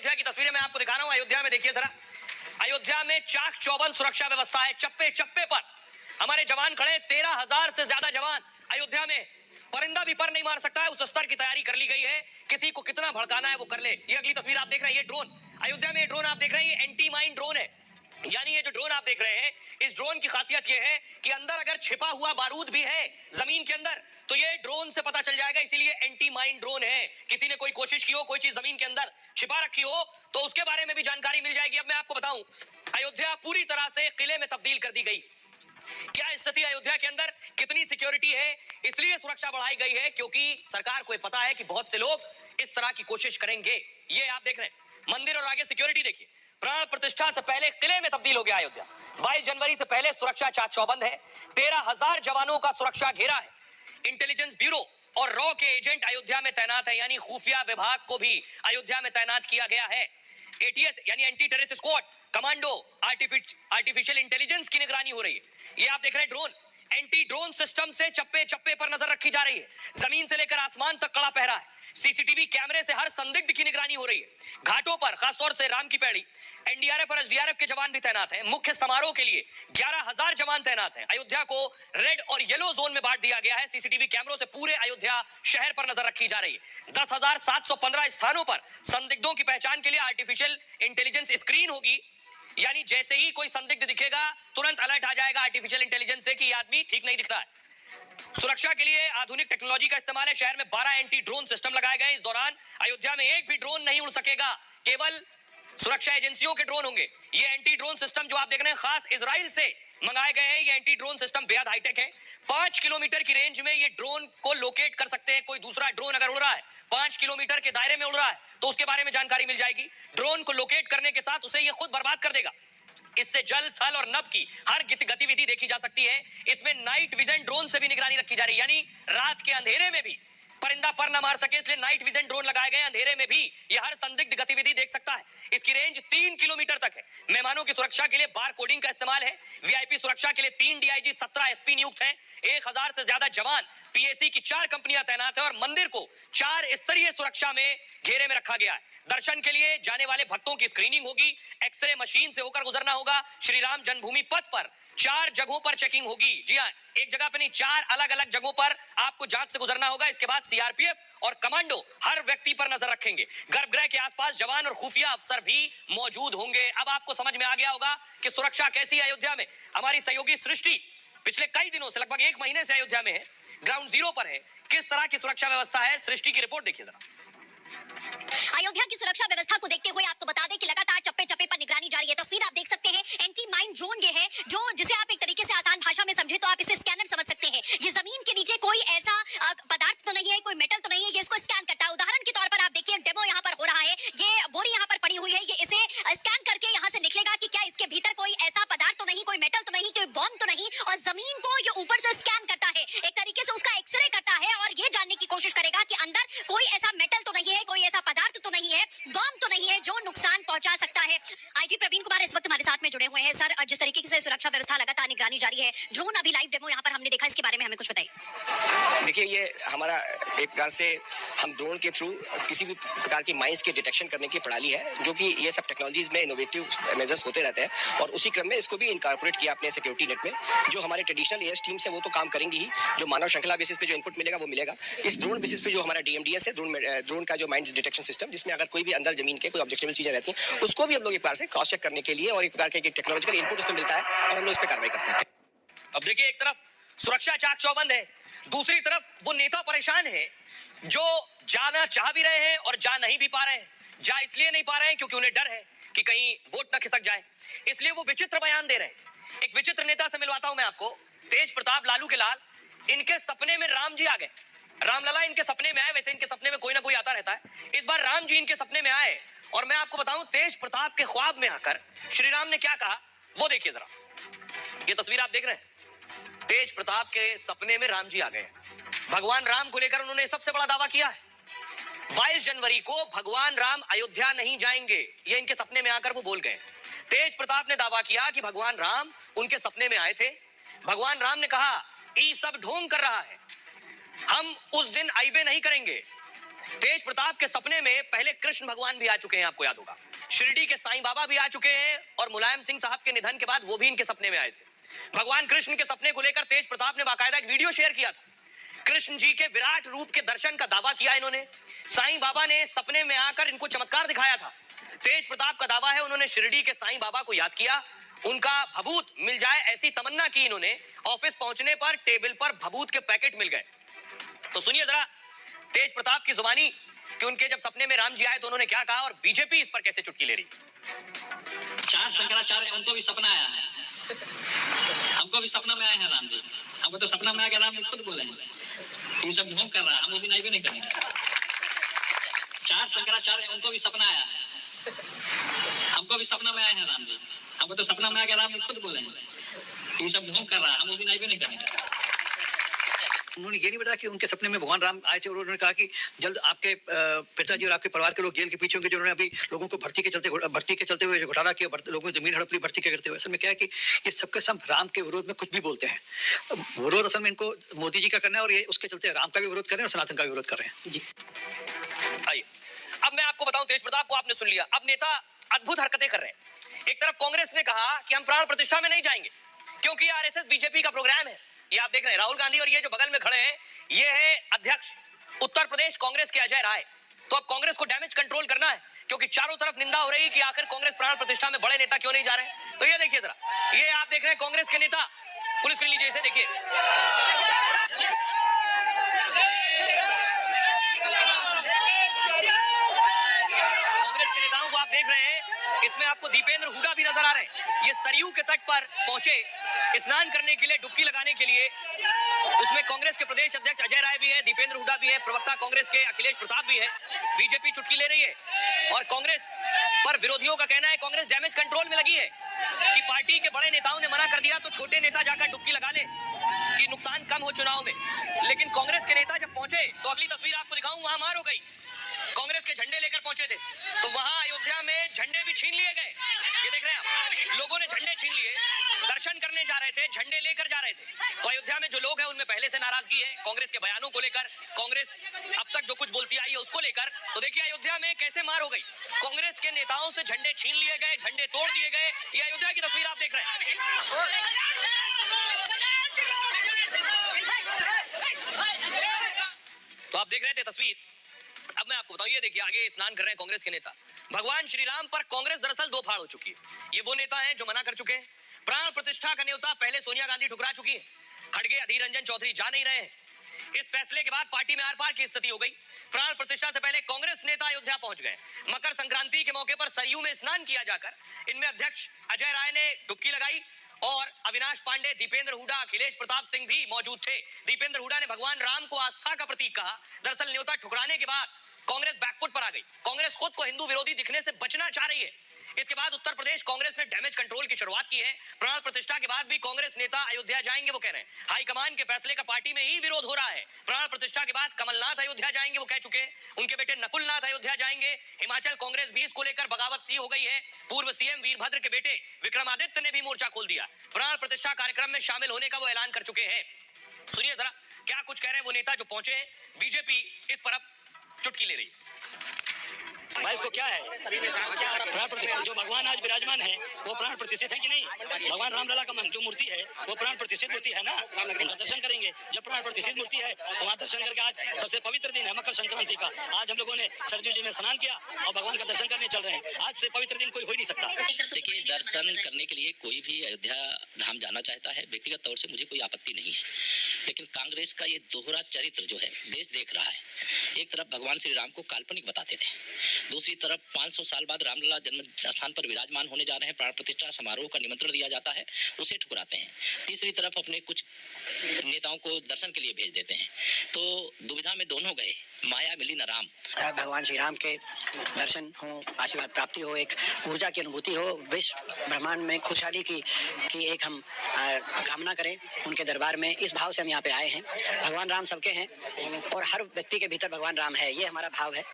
अयोध्या की तस्वीरें मैं आपको दिखा रहा हूं। अयोध्या में देखिए जरा, अयोध्या में चाक चौबंद सुरक्षा व्यवस्था है। चप्पे चप्पे पर हमारे जवान खड़े, 13,000 से ज्यादा जवान अयोध्या में। परिंदा भी पर नहीं मार सकता है, उस स्तर की तैयारी कर ली गई है। किसी को कितना भड़काना है वो कर ले। ये अगली तस्वीर आप देख रहे हैं, ये ड्रोन अयोध्या में, ड्रोन आप देख रहे हैं, ये एंटी माइन ड्रोन है। यानी ये जो ड्रोन आप देख रहे हैं, इस ड्रोन की खासियत ये है कि अंदर अगर छिपा हुआ बारूद भी है जमीन के अंदर, तो ये ड्रोन से पता चल जाएगा। इसीलिए एंटी माइन ड्रोन है। किसी ने कोई कोशिश की हो, कोई चीज जमीन के अंदर छिपा रखी हो, तो उसके बारे में भी जानकारी मिल जाएगी। अब मैं आपको बताऊं, अयोध्या पूरी तरह से किले में तब्दील कर दी गई। क्या स्थिति अयोध्या के अंदर, कितनी सिक्योरिटी है, इसलिए सुरक्षा बढ़ाई गई है क्योंकि सरकार को पता है कि बहुत से लोग इस तरह की कोशिश करेंगे। ये आप देख रहे हैं मंदिर, और आगे सिक्योरिटी देखिए। प्राण प्रतिष्ठा से पहले किले में तब्दील हो गया अयोध्या। 22 जनवरी से पहले सुरक्षा चाक चौबंद है। 13,000 जवानों का सुरक्षा घेरा है। इंटेलिजेंस ब्यूरो और रॉ के एजेंट अयोध्या में तैनात है, यानी खुफिया विभाग को भी अयोध्या में तैनात किया गया है। एटीएस यानी anti terrorist squad, commando, artificial intelligence की निगरानी हो रही है। ये आप देख रहे हैं ड्रोन, एंटी ड्रोन सिस्टम से चप्पे चप्पे पर नजर रखी जा रही है। जमीन से लेकर आसमान तक कड़ा पहरा है। सीसीटीवी कैमरे से हर संदिग्ध की निगरानी हो रही है। घाटों पर खासतौर से राम की पैड़ी, एनडीआरएफ और एसडीआरएफ के जवान भी तैनात हैं। मुख्य समारोह के लिए 11,000 जवान तैनात हैं। अयोध्या को रेड और येलो जोन में बांट दिया गया है। सीसीटीवी कैमरों से पूरे अयोध्या शहर पर नजर रखी जा रही है। 10,715 स्थानों पर संदिग्धों की पहचान के लिए आर्टिफिशियल इंटेलिजेंस स्क्रीन होगी। यानी जैसे ही कोई संदिग्ध दिखेगा, तुरंत अलर्ट आ जाएगा आर्टिफिशियल इंटेलिजेंस से कि ये आदमी ठीक नहीं दिख रहा है। सुरक्षा के लिए आधुनिक टेक्नोलॉजी का इस्तेमाल है। शहर में 12 एंटी ड्रोन सिस्टम लगाए गए। इस दौरान अयोध्या में एक भी ड्रोन नहीं उड़ सकेगा, केवल सुरक्षा एजेंसियों के ड्रोन होंगे। ये एंटी ड्रोन सिस्टम जो आप देख रहे हैं, खास इजराइल से मंगाए गए हैं। ये एंटी ड्रोन सिस्टम बेहद हाईटेक है। 5 किलोमीटर की रेंज में ये ड्रोन को लोकेट कर सकते हैं। कोई दूसरा ड्रोन अगर उड़ रहा है 5 किलोमीटर के दायरे में उड़ रहा है, तो उसके बारे में जानकारी मिल जाएगी। ड्रोन को लोकेट करने के साथ उसे ये खुद बर्बाद कर देगा। इससे जल, थल और नभ की हर गतिविधि देखी जा सकती है। इसमें नाइट विजन ड्रोन से भी निगरानी रखी जा रही है, यानी रात के अंधेरे में भी परिंदा पर न मार सके, इसलिए नाइट विजन ड्रोन लगाए गए। अंधेरे में भी यह हर संदिग्ध गतिविधि देख सकता है। इसकी रेंज 3 किलोमीटर तक है। मेहमानों की सुरक्षा के लिए बार कोडिंग का इस्तेमाल है। वीआईपी सुरक्षा के लिए 3 डीआईजी, 17 एसपी नियुक्त हैं। 1,000 से ज्यादा जवान, पीएसी की 4 कंपनियां तैनात है और मंदिर को 4 स्तरीय सुरक्षा में घेरे में रखा गया है। दर्शन के लिए जाने वाले भक्तों की स्क्रीनिंग होगी। एक्सरे मशीन से होकर गुजरना होगा। श्री राम जन्मभूमि पथ पर 4 जगहों पर चेकिंग होगी। जी हाँ, एक जगह पे नहीं, 4 अलग अलग जगहों पर आपको जांच से गुजरना होगा। इसके बाद सीआरपीएफ और कमांडो हर व्यक्ति पर नजर रखेंगे। गर्भगृह के आसपास जवान और खुफिया अफसर भी मौजूद होंगे। अब आपको समझ में आ गया होगा कि सुरक्षा कैसी है अयोध्या में। हमारी सहयोगी सृष्टि पिछले कई दिनों से, लगभग 1 महीने से अयोध्या में है, ग्राउंड जीरो पर है। किस तरह की सुरक्षा व्यवस्था है, सृष्टि की रिपोर्ट देखिए जरा। अयोध्या की सुरक्षा व्यवस्था को देखते हुए आपको बता दें कि लगातार चप्पे चप्पे पर निगरानी जारी है। तस्वीर आप देख सकते हैं, एंटी माइन ड्रोन ये है, जो जिसे आप एक तरीके से आसान भाषा में समझे तो आप इसे स्कैनर समझ सकते हैं। ये जमीन के नीचे कोई ऐसा पदार्थ तो नहीं है, कोई मेटल तो नहीं है, ये इसको स्कैन करता है। उदाहरण के तौर पर आप देखिए, डेमो यहाँ पर हो रहा है। ये बोरी यहाँ पर पड़ी हुई है, ये इसे स्कैन करके यहाँ से निकलेगा कि क्या इसके भीतर कोई ऐसा पदार्थ तो नहीं, कोई मेटल तो नहीं, कोई बॉम्ब तो नहीं, और जमीन को ये ऊपर से स्कैन करता है। एक तरीके से उसका एक्सरे करता है और ये जानने की कोशिश करेगा कि अंदर कोई ऐसा मेटल तो नहीं है, कोई ऐसा पदार्थ तो नहीं है, बम तो नहीं है जो नुकसान पहुंचा सकता है। आईजी प्रवीण कुमार इस वक्त हमारे साथ में जुड़े हुए हैं। सर, जिस तरीके से सुरक्षा व्यवस्था लगातार निगरानी जारी है, ड्रोन अभी लाइव डेमो यहाँ पर हमने देखा, इसके बारे में हमें कुछ बताइए। देखिए, ये हमारा एक प्रकार से हम ड्रोन के थ्रू किसी भी प्रकार की माइंस के डिटेक्शन करने की प्रणाली है, जो कि ये सब टेक्नोलॉजीज में इनोवेटिव मेजर्स होते रहते हैं, और उसी क्रम में इसको भी इनकॉर्पोरेट किया अपने सिक्योरिटी नेट में। जो हमारे ट्रेडिशनल एएस टीम्स है वो तो काम करेंगी ही, जो मानव श्रृंखला बेसिस पे जो इनपुट मिलेगा वो मिलेगा। इस ड्रोन बेसिस पे जो हमारा डीएमडीएस है, ड्रोन का जो माइंस डिटेक्शन सिस्टम, जिसमें अगर कोई भी अंदर जमीन के कोई ऑब्जेक्टिव चीजें रहती हैं, उसको भी हम लोग एक बार से क्रॉस चेक करने के लिए और एक प्रकार के टेक्नोलॉजिकल इनपुट उसमें मिलता है और हम लोग इस पर कार्रवाई करते हैं। अब देखिए, एक तरफ सुरक्षा चाक चौबंद है, दूसरी तरफ वो नेता परेशान है जो जाना चाह भी रहे हैं और जा नहीं भी पा रहे हैं। जा इसलिए नहीं पा रहे हैं क्योंकि उन्हें डर है कि कहीं वोट ना खिसक जाए, इसलिए वो विचित्र बयान दे रहे हैं। एक विचित्र नेता से मिलवाता हूं मैं आपको, तेज प्रताप लालू के लाल। इनके सपने में राम जी आ गए। रामलला इनके सपने में आए, वैसे इनके सपने में कोई ना कोई आता रहता है। इस बार राम जी इनके सपने में आए और मैं आपको बताऊं, तेज प्रताप के ख्वाब में आकर श्री राम ने क्या कहा वो देखिए जरा। ये तस्वीर आप देख रहे हैं, तेज प्रताप के सपने में राम जी आ गए। भगवान राम को लेकर उन्होंने सबसे बड़ा दावा किया है। 22 जनवरी को भगवान राम अयोध्या नहीं जाएंगे, ये इनके सपने में आकर वो बोल गए। तेज प्रताप ने दावा किया कि भगवान राम उनके सपने में आए थे। भगवान राम ने कहा, ई सब ढोंग कर रहा है, हम उस दिन आइबे नहीं करेंगे। तेज प्रताप के सपने में पहले कृष्ण भगवान भी आ चुके हैं, आपको याद होगा। शिरडी के साईं बाबा भी आ चुके हैं और मुलायम सिंह साहब के निधन के बाद वो भी इनके सपने में आए थे। भगवान कृष्ण के सपने को लेकर तेज प्रताप ने बाकायदा एक वीडियो शेयर किया था। कृष्ण जी के विराट रूप के दर्शन का दावा किया इन्होंने। साईं बाबा ने सपने में आकर इनको चमत्कार दिखाया था। तेज प्रताप का दावा है उन्होंने शिरडी के साईं बाबा को याद किया, उनका भभूत मिल जाए ऐसी तमन्ना की इन्होंने। ऑफिस पहुंचने पर टेबल पर भभूत के पैकेट मिल गए। तो सुनिए जरा तेज प्रताप की जुबानी कि उनके जब सपने में राम जी आए तो उन्होंने क्या कहा और बीजेपी इस पर कैसे चुटकी ले रही। 4 शंकराचार्य उनको भी सपना आया है, हमको भी सपना में आए हैं राम जी। हमको तो सपना में आ गया, राम जी खुद बोले हैं ये सब ढोंग कर रहा है, हम उस दिन आए भी नहीं करेंगे। 4 शंकराचार्य उनको भी सपना आया है, हमको भी सपना में आए हैं राम जी। हमको तो सपना में आ गया, राम जी खुद बोले हैं ये सब ढोंग कर रहा है, हम उस दिन आए भी नहीं करेंगे। उन्होंने ये नहीं बताया कि उनके सपने में भगवान राम आए थे और उन्होंने कहा कि जल्द आपके पिताजी और आपके परिवार के लोग जेल के पीछे होंगे, जिन्होंने अभी लोगों को भर्ती के चलते हुए घोटाला किया, लोगों की जमीन हड़प ली भर्ती के करते हुए। असल में क्या है कि ये सबके सब राम के विरोध में कुछ भी बोलते हैं। विरोध असल में इनको मोदी जी का करना है और ये उसके चलते राम का भी विरोध कर रहे हैं और सनातन का भी विरोध कर रहे हैं। जी आइए अब मैं आपको बताऊं, तेज प्रताप को आपने सुन लिया। अब नेता अद्भुत हरकतें कर रहे हैं। एक तरफ कांग्रेस ने कहा कि हम प्राण प्रतिष्ठा में नहीं जाएंगे क्योंकि आरएसएस बीजेपी का प्रोग्राम है। ये आप देख रहे हैं राहुल गांधी और ये जो बगल में खड़े हैं ये है अध्यक्ष उत्तर प्रदेश कांग्रेस के अजय राय। तो अब कांग्रेस को डैमेज कंट्रोल करना है क्योंकि चारों तरफ निंदा हो रही है कि आखिर कांग्रेस प्राण प्रतिष्ठा में बड़े नेता क्यों नहीं जा रहे। तो ये देखिए जरा, ये आप देख रहे हैं कांग्रेस के नेता, फुल स्क्रीन लीजिए इसे, देखिए कांग्रेस के नेताओं को आप देख रहे हैं। इसमें आपको दीपेंद्र हुडा भी नजर आ रहे हैं। ये सरयू के तट पर पहुंचे स्नान करने के लिए, डुबकी लगाने के लिए। उसमें कांग्रेस के प्रदेश अध्यक्ष अजय राय भी है, दीपेंद्र हुडा भी है, प्रवक्ता कांग्रेस के अखिलेश प्रताप भी है। बीजेपी चुटकी ले रही है और कांग्रेस पर विरोधियों का कहना है कांग्रेस डैमेज कंट्रोल में लगी है कि पार्टी के बड़े नेताओं ने मना कर दिया तो छोटे नेता जाकर डुबकी लगा ले कि नुकसान कम हो चुनाव में। लेकिन कांग्रेस के नेता जब पहुंचे तो अगली तस्वीर आपको दिखाऊं, वहां मार हो गई। कांग्रेस के झंडे लेकर पहुंचे थे तो वहां अयोध्या में झंडे भी छीन लिए गए। ये देख रहे हैं आप, लोगों ने झंडे छीन लिए, दर्शन करने जा रहे थे, झंडे लेकर जा रहे थे। तो अयोध्या में जो लोग हैं उनमें पहले से नाराजगी है कांग्रेस के बयानों को लेकर, कांग्रेस अब तक जो कुछ बोलती आई है उसको लेकर। तो देखिए अयोध्या में कैसे मार हो गई, कांग्रेस के नेताओं से झंडे छीन लिए गए, झंडे तोड़ दिए गए। ये अयोध्या की तस्वीर आप देख रहे हैं। तो आप देख रहे थे तस्वीर। अब मैं आपको बताऊं, ये देखिए आगे स्नान कर रहे हैं कांग्रेस के नेता। भगवान श्री राम पर कांग्रेस दरअसल दो फाड़ हो चुकी है। ये वो नेता हैं जो मना कर चुके हैं। प्राण प्रतिष्ठा का न्योता पहले सोनिया गांधी ठुकरा चुकी है, खड़गे अधीर रंजन चौधरी जा नहीं रहे हैं। इस फैसले के बाद पार्टी में आर पार की स्थिति हो गई। प्राण प्रतिष्ठा से पहले कांग्रेस नेता अयोध्या पहुंच गए। मकर संक्रांति के मौके पर सरयू में स्नान किया जाकर इनमें अध्यक्ष अजय राय ने डुबकी लगाई और अविनाश पांडे, दीपेंद्र हुडा, अखिलेश प्रताप सिंह भी मौजूद थे। दीपेंद्र हुडा ने भगवान राम को आस्था का प्रतीक कहा। दरअसल न्योता ठुकराने के बाद कांग्रेस बैकफुट पर आ गई। कांग्रेस खुद को हिंदू विरोधी दिखने से बचना चाह रही है। इसके बाद उत्तर प्रदेश कांग्रेस ने डैमेज कंट्रोल की शुरुआत की है। प्राण प्रतिष्ठा के बाद भी कांग्रेस नेता अयोध्या जाएंगे, वो कह रहे हैं। हाईकमान के फैसले का पार्टी में ही विरोध हो रहा है। प्राण प्रतिष्ठा के बाद कमलनाथ अयोध्या जाएंगे, वो कह चुके हैं। उनके बेटे नकुलनाथ अयोध्या जाएंगे। हिमाचल कांग्रेस भी इसको लेकर बगावत हो गई है। पूर्व सीएम वीरभद्र के बेटे विक्रमादित्य ने भी मोर्चा खोल दिया। प्राण प्रतिष्ठा कार्यक्रम में शामिल होने का वो ऐलान कर चुके हैं। सुनिए जरा क्या कुछ कह रहे हैं वो नेता जो पहुंचे हैं। बीजेपी इस पर अब चुटकी ले रही है। भाई इसको क्या है, प्राण प्रतिष्ठित जो भगवान आज विराजमान है वो प्राण प्रतिष्ठित है कि नहीं? भगवान रामलला का जो मूर्ति है वो प्राण प्रतिष्ठित मूर्ति है ना, उनका दर्शन करेंगे। जब प्राण प्रतिष्ठित मूर्ति है तो वहाँ दर्शन करके, आज सबसे पवित्र दिन है मकर संक्रांति का। आज हम लोगों ने सरयू जी में स्नान किया और भगवान का दर्शन करने चल रहे हैं। आज से पवित्र दिन कोई हो ही नहीं सकता। देखिए, दर्शन करने के लिए कोई भी अयोध्या धाम जाना चाहता है, व्यक्तिगत तौर से मुझे कोई आपत्ति नहीं है। लेकिन कांग्रेस का ये दोहरा चरित्र जो है देश देख रहा है। एक तरफ भगवान श्री राम को काल्पनिक बताते थे, दूसरी तरफ 500 साल बाद रामलला जन्म स्थान पर विराजमान होने जा रहे हैं, प्राण प्रतिष्ठा समारोह का निमंत्रण दिया जाता है, उसे ठुकराते हैं। तीसरी तरफ अपने कुछ नेताओं को दर्शन के लिए भेज देते हैं। तो दुविधा में दोनों गए, माया मिली न राम। भगवान श्री राम के दर्शन हो, आशीर्वाद प्राप्ति हो, एक ऊर्जा की अनुभूति हो, विश्व ब्रह्मांड में खुशहाली की एक हम कामना करें उनके दरबार में। इस भाव से हम यहाँ पे आए हैं। भगवान राम सबके हैं और हर व्यक्ति के भीतर भगवान राम है, ये हमारा भाव है।